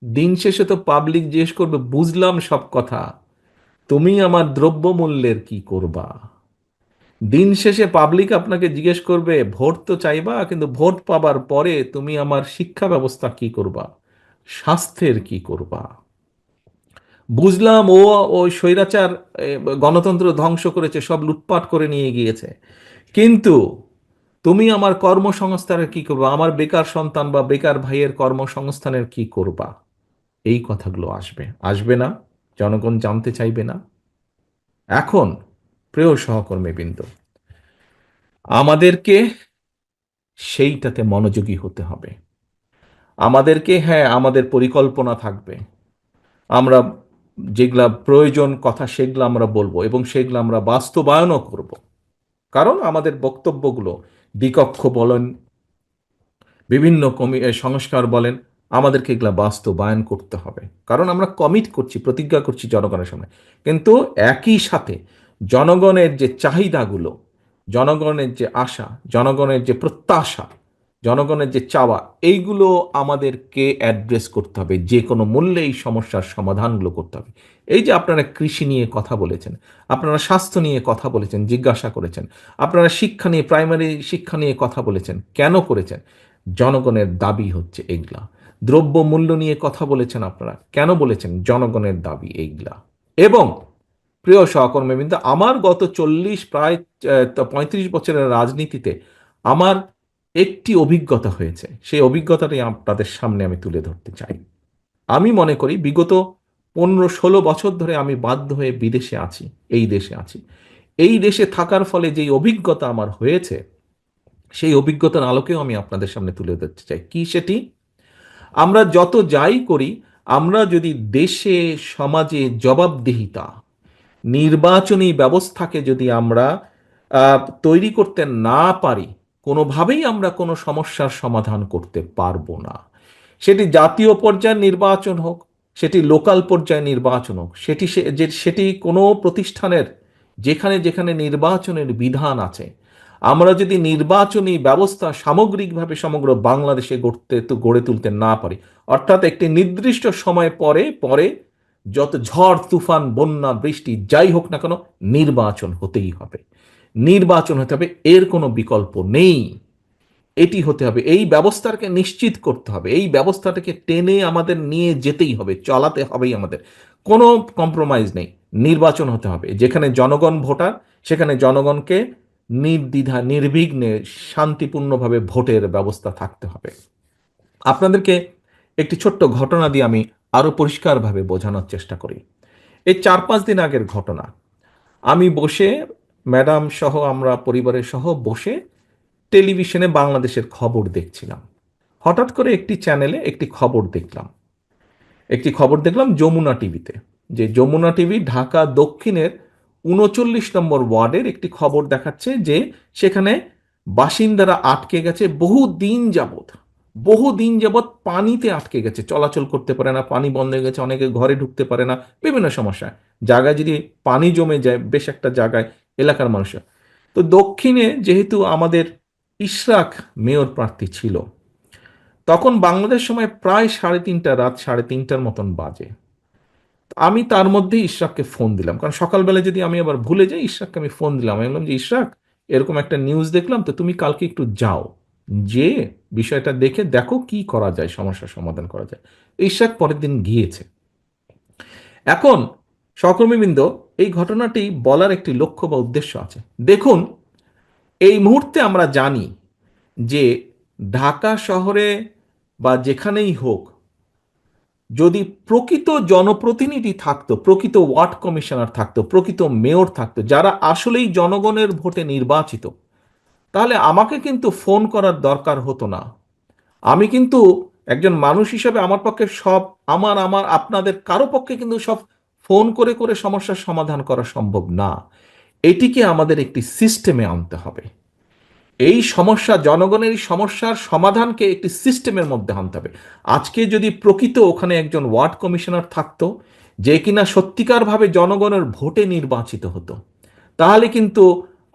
দিন শেষে তো পাবলিক জিজ্ঞেস করবে, বুঝলাম সব কথা, তুমি আমার দ্রব্যমূল্যের কি করবা। দিন শেষে পাবলিক আপনাকে জিজ্ঞেস করবে, ভোট তো চাইবা, কিন্তু ভোট পাবার পরে তুমি আমার শিক্ষা ব্যবস্থা কি করবা, স্বাস্থ্যের কি করবা। বুঝলাম ওই স্বৈরাচার গণতন্ত্র ধ্বংস করেছে, সব লুটপাট করে নিয়ে গিয়েছে, কিন্তু তুমি আমার কর্মসংস্থানের কি করবা, আমার বেকার সন্তান বা বেকার ভাইয়ের কর্মসংস্থানের কি করবা। এই কথাগুলো আসবে, আসবে না? জনগণ জানতে চাইবে না? এখন প্রিয় সহকর্মীবৃন্দ, আমাদেরকে সেইটাতে মনোযোগী হতে হবে। আমাদেরকে, হ্যাঁ, আমাদের পরিকল্পনা থাকবে, আমরা যেগুলা প্রয়োজন কথা সেগুলো আমরা বলবো এবং সেগুলো আমরা বাস্তবায়নও করব। কারণ আমাদের বক্তব্যগুলো দ্বিকক্ষ বলেন, বিভিন্ন সংস্কার বলেন, আমাদেরকে এগুলা বাস্তবায়ন করতে হবে। কারণ আমরা কমিট করছি, প্রতিজ্ঞা করছি জনগণের সামনে। কিন্তু একই সাথে জনগণের যে চাহিদাগুলো, জনগণের যে আশা, জনগণের যে প্রত্যাশা, জনগণের যে চাওয়া, এইগুলো আমাদেরকে অ্যাড্রেস করতে হবে। যে কোনো মূল্যে এই সমস্যার সমাধানগুলো করতে হবে। এই যে আপনারা কৃষি নিয়ে কথা বলেছেন, আপনারা স্বাস্থ্য নিয়ে কথা বলেছেন, জিজ্ঞাসা করেছেন, আপনারা শিক্ষা নিয়ে, প্রাইমারি শিক্ষা নিয়ে কথা বলেছেন, কেন করেছেন? জনগণের দাবি হচ্ছে এগুলা। দ্রব্য মূল্য নিয়ে কথা বলেছেন আপনারা, কেন বলেছেন? জনগণের দাবি এইগুলা। এবং প্রিয় সহকর্মীবৃন্দ, আমার গত 40 প্রায় 35 বছরের রাজনীতিতে আমার একটি অভিজ্ঞতা হয়েছে, সেই অভিজ্ঞতাটাই আপনাদের সামনে আমি তুলে ধরতে চাই। আমি মনে করি বিগত 15-16 বছর ধরে আমি বাধ্য হয়ে বিদেশে আছি, এই দেশে আছি। এই দেশে থাকার ফলে যেই অভিজ্ঞতা আমার হয়েছে, সেই অভিজ্ঞতার আলোকেও আমি আপনাদের সামনে তুলে ধরতে চাই। কি সেটি? আমরা যত যাই করি, আমরা যদি দেশে, সমাজে জবাবদিহিতা, নির্বাচনী ব্যবস্থাকে যদি আমরা তৈরি করতে না পারি, কোনোভাবেই আমরা কোনো সমস্যার সমাধান করতে পারবো না। সেটি জাতীয় পর্যায়ের নির্বাচন হোক, সেটি লোকাল পর্যায়ে নির্বাচন হোক, সেটি কোনো প্রতিষ্ঠানের, যেখানে যেখানে নির্বাচনের বিধান আছে, আমরা যদি নির্বাচনী ব্যবস্থা সামগ্রিকভাবে সমগ্র বাংলাদেশে গড়ে তুলতে না পারি, অর্থাৎ একটি নির্দিষ্ট সময় পরে পরে যত ঝড় তুফান বন্যা বৃষ্টি যাই হোক না কেন, নির্বাচন হতেই হবে। নির্বাচন হতে হবে, এর কোনো বিকল্প নেই। এটি হতে হবে, এই ব্যবস্থাকে নিশ্চিত করতে হবে, এই ব্যবস্থাটাকে টেনে আমাদের নিয়ে যেতেই হবে, চালাতে হবেই আমাদের। কোনো কম্প্রোমাইজ নেই। নির্বাচন হতে হবে, যেখানে জনগণ ভোটার, সেখানে জনগণকে নির্দ্বিধা নির্বিঘ্নে শান্তিপূর্ণভাবে ভোটের ব্যবস্থা থাকতে হবে। আপনাদেরকে একটি ছোট্ট ঘটনা দিয়ে আমি আরো পরিষ্কারভাবে বোঝানোর চেষ্টা করি। এই 4-5 দিন আগের ঘটনা। আমি বসে, ম্যাডাম সহ, আমরা পরিবারের সহ বসে টেলিভিশনে বাংলাদেশের খবর দেখছিলাম। হঠাৎ করে একটি চ্যানেলে একটি খবর দেখলাম যমুনা টিভিতে। যে যমুনা টিভি ঢাকা দক্ষিণের 39 নম্বর ওয়ার্ডের একটি খবর দেখাচ্ছে যে সেখানে বাসিন্দারা আটকে গেছে বহুদিন যাবৎ পানিতে আটকে গেছে, চলাচল করতে পারে না, পানি বন্ধ হয়ে গেছে, অনেকে ঘরে ঢুকতে পারে না, বিভিন্ন সমস্যা। জায়গায় যদি পানি জমে যায়, বেশ একটা জায়গায়, এলাকার মানুষের। তো দক্ষিণে যেহেতু আমাদের ইশরাক মেয়র প্রার্থী ছিল, তখন বাংলাদেশ সময় প্রায় রাত 3:30টার মতন বাজে। আমি তার মধ্যে ইশরাককে ফোন দিলাম, কারণ সকালবেলা যদি আমি আবার ভুলে যাই, ইশরাককে আমি ফোন দিলাম। আমি বললাম যে, ইশরাক, এরকম একটা নিউজ দেখলাম, তো তুমি কালকে একটু যাও, যে বিষয়টা দেখে দেখো কি করা যায়, সমস্যার সমাধান করা যায়। ইশরাক পরের দিন গিয়েছে। এখন সহকর্মীবৃন্দ, এই ঘটনাটি বলার একটি লক্ষ্য বা উদ্দেশ্য আছে। দেখুন, এই মুহূর্তে আমরা জানি যে ঢাকা শহরে বা যেখানেই হোক, যদি প্রকৃত জনপ্রতিনিধি থাকতো, প্রকৃত ওয়ার্ড কমিশনার থাকতো, প্রকৃত মেয়র থাকতো, যারা আসলেই জনগণের ভোটে নির্বাচিত, তাহলে আমাকে কিন্তু ফোন করার দরকার হতো না। আমি কিন্তু একজন মানুষ হিসেবে আমার পক্ষে সব, আমার আমার আপনাদের কারো পক্ষে কিন্তু সব ফোন করে করে সমস্যার সমাধান করা সম্ভব না। এটিকে আমাদের একটি সিস্টেমে আনতে হবে। এই সমস্যা, জনগণের এই সমস্যার সমাধানকে একটি সিস্টেমের মধ্যে আনতে হবে। আজকে যদি প্রকৃত ওখানে একজন ওয়ার্ড কমিশনার থাকতো, যে কিনা সত্যিকারভাবে জনগণের ভোটে নির্বাচিত হতো, তাহলে কিন্তু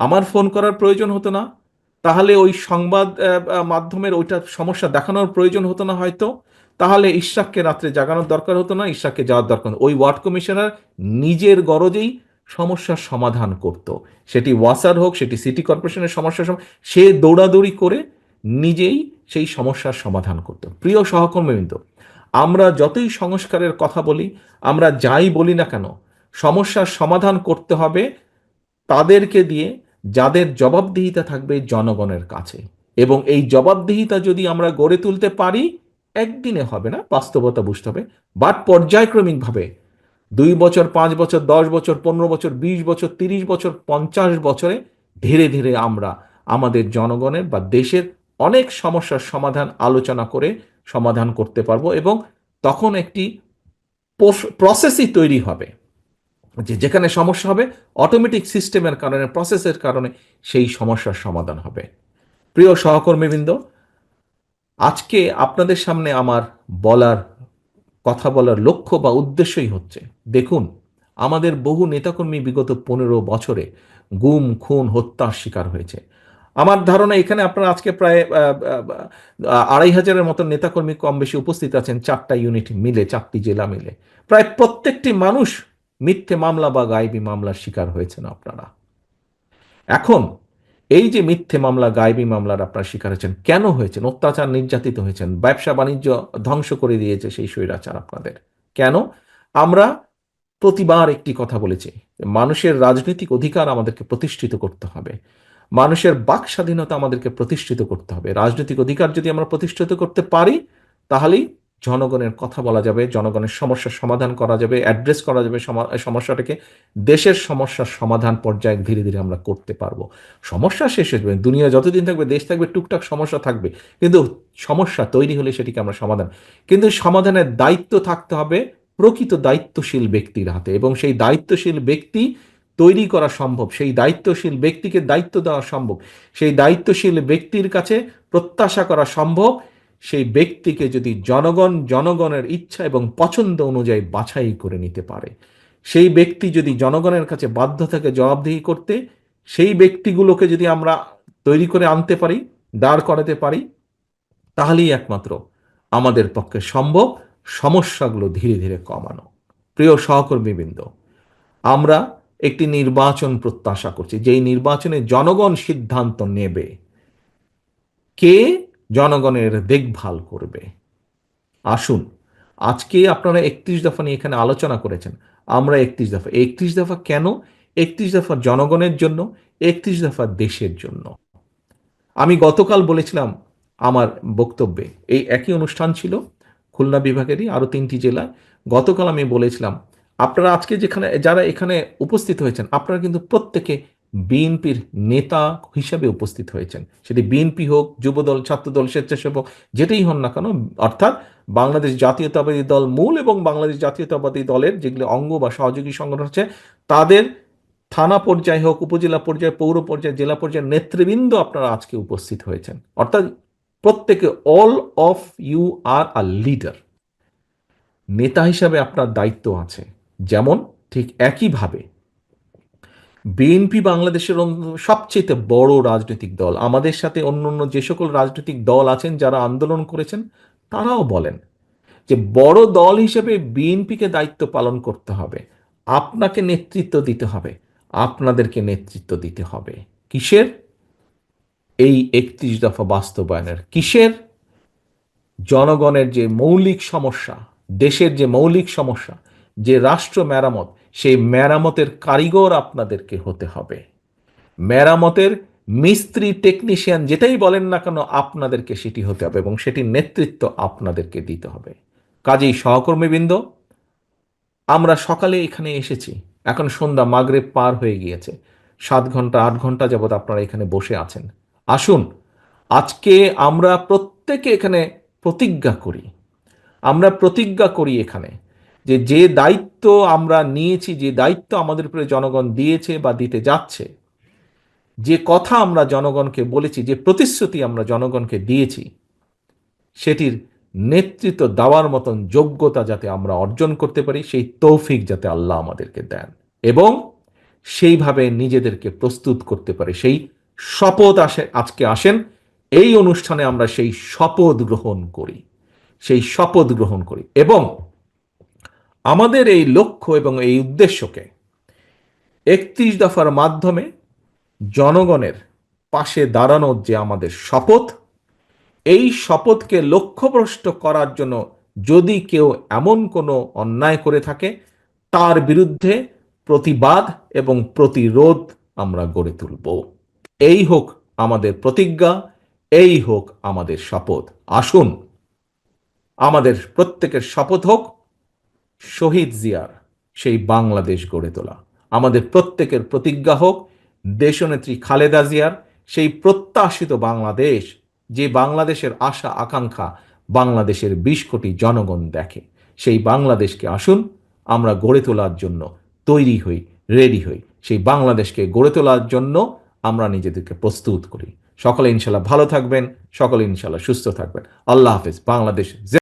আমার ফোন করার প্রয়োজন হতো না। তাহলে ওই সংবাদ মাধ্যমের ওইটার সমস্যা দেখানোর প্রয়োজন হতো না হয়তো। তাহলে ইশরাককে রাত্রে জাগানোর দরকার হতো না, ইশরাককে যাওয়ার দরকার হতো। ওই ওয়ার্ড কমিশনার নিজের গরজেই সমস্যার সমাধান করত। সেটি ওয়াসার হোক, সেটি সিটি কর্পোরেশনের সমস্যার সে দৌড়াদৌড়ি করে নিজেই সেই সমস্যার সমাধান করত। প্রিয় সহকর্মীবৃন্দ, আমরা যতই সংস্কারের কথা বলি, আমরা যাই বলি না কেন, সমস্যার সমাধান করতে হবে তাদেরকে দিয়ে যাদের জবাবদিহিতা থাকবে জনগণের কাছে। এবং এই জবাবদিহিতা যদি আমরা গড়ে তুলতে পারি, একদিনে হবে না, বাস্তবতা বুঝতে হবে, বাট পর্যায়ক্রমিকভাবে 2 বছর, 5 বছর, 10 বছর, 15 বছর, 20 বছর, 30 বছর, 50 বছরে ধীরে ধীরে আমরা আমাদের জনগণের বা দেশের অনেক সমস্যার সমাধান আলোচনা করে সমাধান করতে পারবো। এবং তখন একটি প্রসেসই তৈরি হবে যেখানে সমস্যা হবে, অটোমেটিক সিস্টেমের কারণে, প্রসেসের কারণে সেই সমস্যার সমাধান হবে। প্রিয় সহকর্মীবৃন্দ, আজকে আপনাদের সামনে আমার কথা বলার লক্ষ্য বা উদ্দেশ্যই হচ্ছে, দেখুন, আমাদের বহু নেতাকর্মী বিগত 15 বছরে গুম, খুন, হত্যার শিকার হয়েছে। আমার ধারণা এখানে আপনারা আজকে প্রায় 2,500-এর মতো নেতাকর্মী কম বেশি উপস্থিত আছেন, 4টা ইউনিট মিলে, 4টি জেলা মিলে। প্রায় প্রত্যেকটি মানুষ মিথ্যে মামলা বা গায়েবী মামলার শিকার হয়েছেন আপনারা। এখন এই যে মিথ্যে মামলা, গায়েবী মামলার আপনারা শিকার হয়েছেন, কেন হয়েছেন? অত্যাচার, নির্যাতিত হয়েছেন, ব্যবসা বাণিজ্য ধ্বংস করে দিয়েছে সেই স্বৈরাচার আপনাদের। কেন? আমরা প্রতিবার একটি কথা বলেছি, মানুষের রাজনৈতিক অধিকার আমাদেরকে প্রতিষ্ঠিত করতে হবে, মানুষের বাক স্বাধীনতা আমাদেরকে প্রতিষ্ঠিত করতে হবে। রাজনৈতিক অধিকার যদি আমরা প্রতিষ্ঠিত করতে পারি, তাহলেই জনগণের কথা বলা যাবে, জনগণের সমস্যার সমাধান করা যাবে, অ্যাড্রেস করা যাবে, সমস্যাটাকে দেশের সমস্যার সমাধান পর্যায়ে ধীরে ধীরে আমরা করতে পারবো। সমস্যা শেষ হয়ে যাবে, দুনিয়া যতদিন থাকবে, দেশ থাকবে, টুকটাক সমস্যা থাকবে, কিন্তু সমস্যা তৈরি হলে সেটিকে আমরা সমাধান, কিন্তু সমাধানের দায়িত্ব থাকতে হবে প্রকৃত দায়িত্বশীল ব্যক্তির হাতে। এবং সেই দায়িত্বশীল ব্যক্তি তৈরি করা সম্ভব, সেই দায়িত্বশীল ব্যক্তিকে দায়িত্ব দেওয়া সম্ভব, সেই দায়িত্বশীল ব্যক্তির কাছে প্রত্যাশা করা সম্ভব, সেই ব্যক্তিকে যদি জনগণের ইচ্ছা এবং পছন্দ অনুযায়ী বাছাই করে নিতে পারে, সেই ব্যক্তি যদি জনগণের কাছে বাধ্য থাকে জবাবদিহি করতে, সেই ব্যক্তিগুলোকে যদি আমরা তৈরি করে আনতে পারি, দাঁড় করাতে পারি, তাহলেই একমাত্র আমাদের পক্ষে সম্ভব সমস্যাগুলো ধীরে ধীরে কমানো। প্রিয় সহকর্মীবৃন্দ, আমরা একটি নির্বাচন প্রত্যাশা করছি, যেই নির্বাচনে জনগণ সিদ্ধান্ত নেবে কে জনগণের দেখভাল করবে। আসুন, আজকে আপনারা 31 দফা নিয়ে এখানে আলোচনা করেছেন, আমরা 31 দফা কেন? 31 দফা জনগণের জন্য, 31 দফা দেশের জন্য। আমি গতকাল বলেছিলাম আমার বক্তব্যে, এই একই অনুষ্ঠান ছিল খুলনা বিভাগেরই আরও 3টি জেলায়। গতকাল আমি বলেছিলাম, আপনারা আজকে যারা এখানে উপস্থিত হয়েছেন, আপনারা কিন্তু প্রত্যেকে বিএনপির নেতা হিসাবে উপস্থিত হয়েছেন। সেটি বিএনপি হোক, যুবদল, ছাত্রদল, স্বেচ্ছাসেবক, যেটাই হন না কেন, অর্থাৎ বাংলাদেশ জাতীয়তাবাদী দল মূল এবং বাংলাদেশ জাতীয়তাবাদী দলের যেগুলো অঙ্গ বা সহযোগী সংগঠন আছে, তাদের থানা পর্যায়ে হোক, উপজেলা পর্যায়ে, পৌর পর্যায়ে, জেলা পর্যায়ে নেতৃবৃন্দ আপনারা আজকে উপস্থিত হয়েছেন। অর্থাৎ প্রত্যেকে, all of you are a leader. নেতা হিসাবে আপনার দায়িত্ব আছে। যেমন ঠিক একইভাবে বিএনপি বাংলাদেশের সবচেয়ে বড় রাজনৈতিক দল। আমাদের সাথে অন্য যে সকল রাজনৈতিক দল আছেন যারা আন্দোলন করেছেন, তারাও বলেন যে বড় দল হিসেবে বিএনপিকে দায়িত্ব পালন করতে হবে, আপনাকে নেতৃত্ব দিতে হবে, আপনাদেরকে নেতৃত্ব দিতে হবে। কিসের? এই 31 দফা বাস্তবায়নের। কিসের? জনগণের যে মৌলিক সমস্যা, দেশের যে মৌলিক সমস্যা, যে রাষ্ট্র মেরামত, সেই মেরামতের কারিগর আপনাদেরকে হতে হবে। মেরামতের মিস্ত্রি, টেকনিশিয়ান, যেটাই বলেন না কেন, আপনাদেরকে সেটি হতে হবে এবং সেটির নেতৃত্ব আপনাদেরকে দিতে হবে। কাজেই সহকর্মীবৃন্দ, আমরা সকালে এখানে এসেছি, এখন সন্ধ্যা, মাগরিব পার হয়ে গিয়েছে, 7 ঘন্টা 8 ঘন্টা যাবৎ আপনারা এখানে বসে আছেন। আসুন, আজকে আমরা প্রত্যেকে এখানে প্রতিজ্ঞা করি, এখানে যে দায়িত্ব আমরা নিয়েছি, যে দায়িত্ব আমাদের উপরে জনগণ দিয়েছে বা দিতে যাচ্ছে, যে কথা আমরা জনগণকে বলেছি, যে প্রতিশ্রুতি আমরা জনগণকে দিয়েছি, সেটির নেতৃত্ব দেওয়ার মতন যোগ্যতা যাতে আমরা অর্জন করতে পারি, সেই তৌফিক যাতে আল্লাহ আমাদেরকে দেন, এবং সেইভাবে নিজেদেরকে প্রস্তুত করতে পারি, সেই শপথ আজকে আসেন এই অনুষ্ঠানে আমরা সেই শপথ গ্রহণ করি, সেই শপথ গ্রহণ করি এবং আমাদের এই লক্ষ্য এবং এই উদ্দেশ্যকে 31 দফার মাধ্যমে জনগণের পাশে দাঁড়ানোর যে আমাদের শপথ, এই শপথকে লক্ষ্যভ্রষ্ট করার জন্য যদি কেউ এমন কোনো অন্যায় করে থাকে, তার বিরুদ্ধে প্রতিবাদ এবং প্রতিরোধ আমরা গড়ে তুলব। এই হোক আমাদের প্রতিজ্ঞা, এই হোক আমাদের শপথ। আসুন আমাদের প্রত্যেকের শপথ হোক শহীদ জিয়ার সেই বাংলাদেশ গড়ে তোলা। আমাদের প্রত্যেকের প্রতিজ্ঞা হোক দেশনেত্রী খালেদা জিয়ার সেই প্রত্যাশিত বাংলাদেশ, যে বাংলাদেশের আশা আকাঙ্ক্ষা বাংলাদেশের 20 কোটি জনগণ দেখে। সেই বাংলাদেশকে আসুন আমরা গড়ে তোলার জন্য তৈরি হই, রেডি হই। সেই বাংলাদেশকে গড়ে তোলার জন্য আমরা নিজেদেরকে প্রস্তুত করি। সকলে ইনশাল্লাহ ভালো থাকবেন, সকলে ইনশাল্লাহ সুস্থ থাকবেন। আল্লাহ হাফেজ। বাংলাদেশ